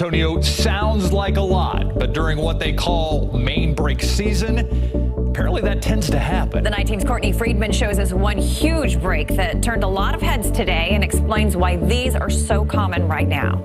Tonio, sounds like a lot, but during what they call main break season, apparently that tends to happen. The Night Team's Courtney Friedman shows us one huge break that turned a lot of heads today and explains why these are so common right now.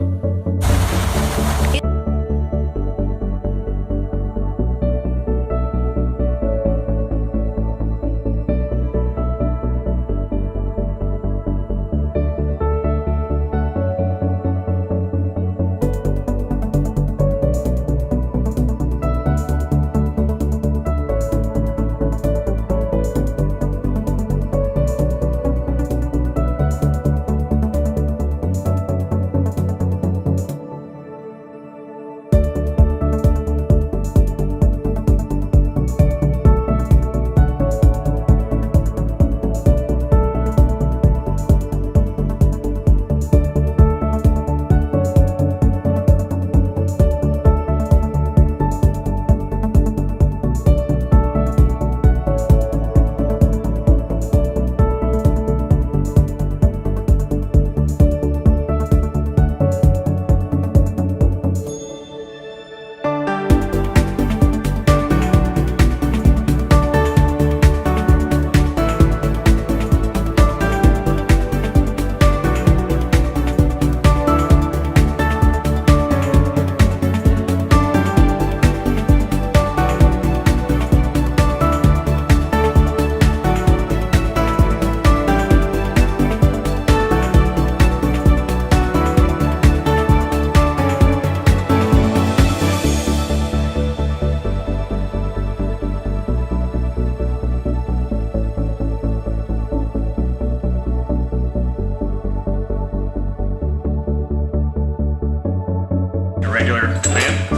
Regular clamp,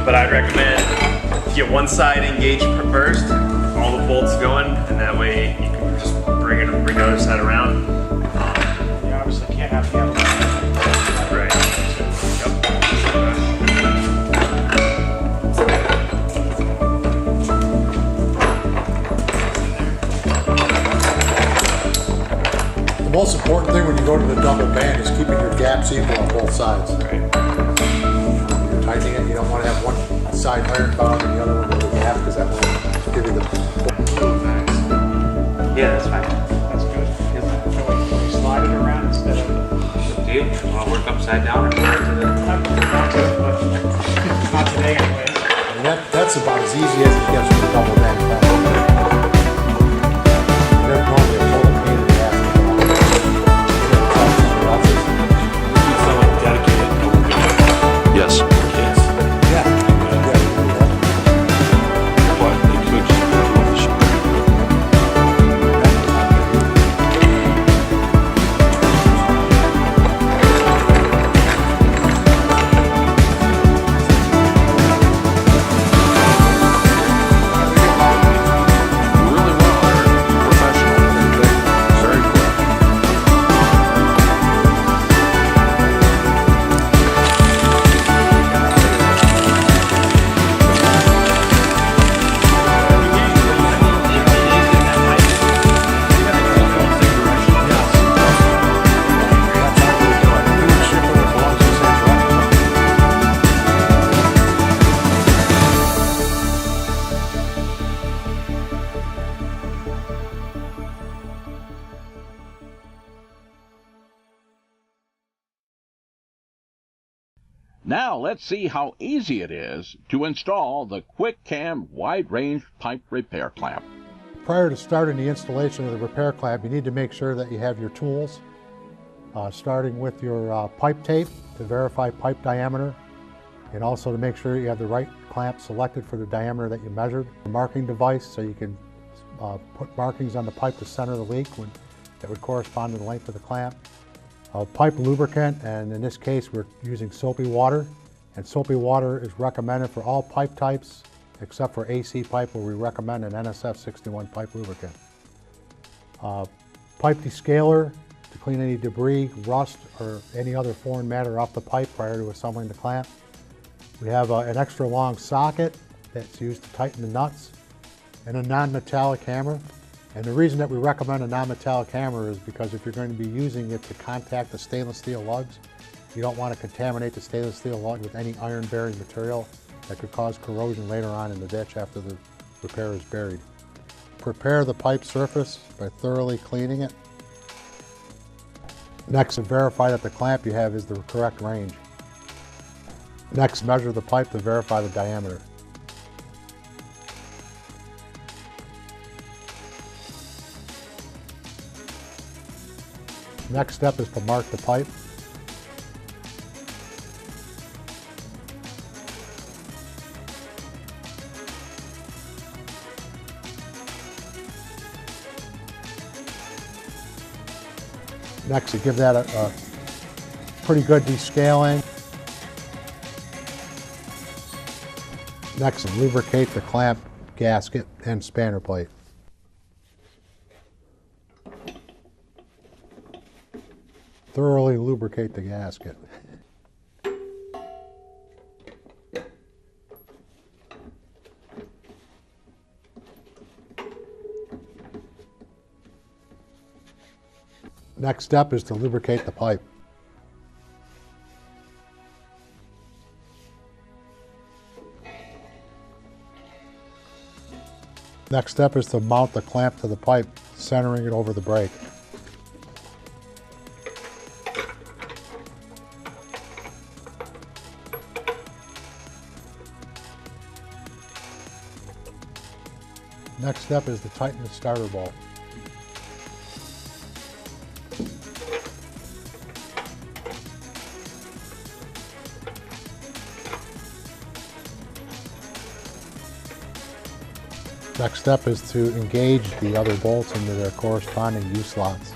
but I'd recommend get one side engaged first, all the bolts going, and that way you can just bring the other side around. You obviously can't have the other one. Right. The most important thing when you go to the double band is keeping your gaps equal on both sides. Right. You're tightening it, you don't want to have one side iron bound and the other one with a gap, because that will give you the... Yeah, that's fine. That's good. Can we slide it around instead of... Do you want to work upside down or turn to the... Not today anyway. And that's about as easy as it gets with a double band clamp. They're normally a total pain in the ass. Someone dedicated. Yes. Yes. Yeah. But it could just be a little short. Really well learned, professional, very quick. Now let's see how easy it is to install the QuickCam Wide Range Pipe Repair Clamp. Prior to starting the installation of the repair clamp, you need to make sure that you have your tools, starting with your pipe tape to verify pipe diameter, and also to make sure you have the right clamp selected for the diameter that you measured. A marking device so you can put markings on the pipe to center the leak that would correspond to the length of the clamp. Pipe lubricant, and in this case we're using soapy water, and soapy water is recommended for all pipe types except for AC pipe, where we recommend an NSF 61 pipe lubricant. Pipe descaler to clean any debris, rust, or any other foreign matter off the pipe prior to assembling the clamp. We have an extra long socket that's used to tighten the nuts, and a non-metallic hammer. And the reason that we recommend a non-metallic hammer is because if you're going to be using it to contact the stainless steel lugs, You don't want to contaminate the stainless steel lug with any iron-bearing material that could cause corrosion later on in the ditch after the repair is buried. Prepare the pipe surface by thoroughly cleaning it. Next, verify that the clamp you have is the correct range. Next, measure the pipe to verify the diameter. Next step is to mark the pipe. Next, you give that a pretty good descaling. Next, lubricate the clamp, gasket, and spanner plate. Thoroughly lubricate the gasket. Next step is to lubricate the pipe. Next step is to mount the clamp to the pipe, centering it over the brake. Next step is to tighten the starter bolt. Next step is to engage the other bolts into their corresponding U-slots.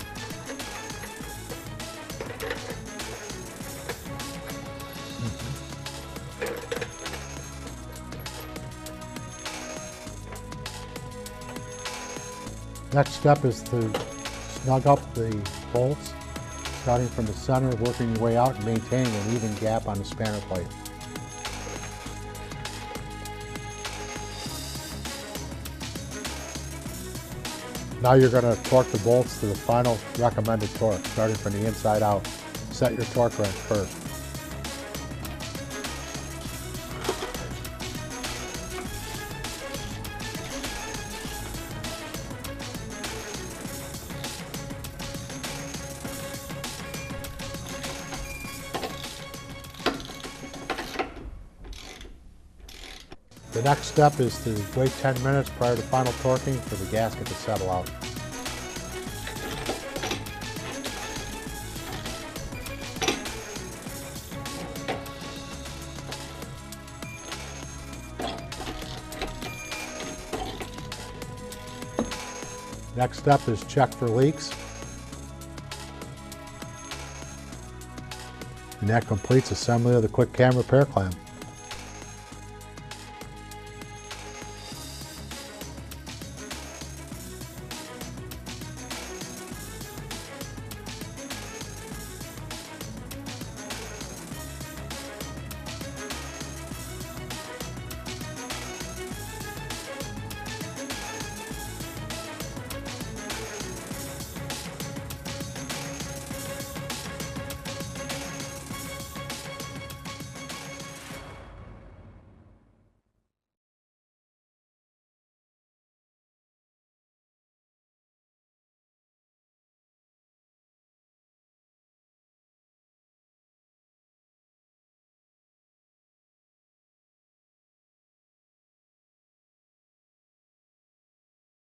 Next step is to snug up the bolts, starting from the center, working your way out and maintaining an even gap on the spanner plate. Now you're going to torque the bolts to the final recommended torque, starting from the inside out. Set your torque wrench first. The next step is to wait 10 minutes prior to final torquing for the gasket to settle out. Next step is check for leaks. And that completes assembly of the Quick Cam repair clamp.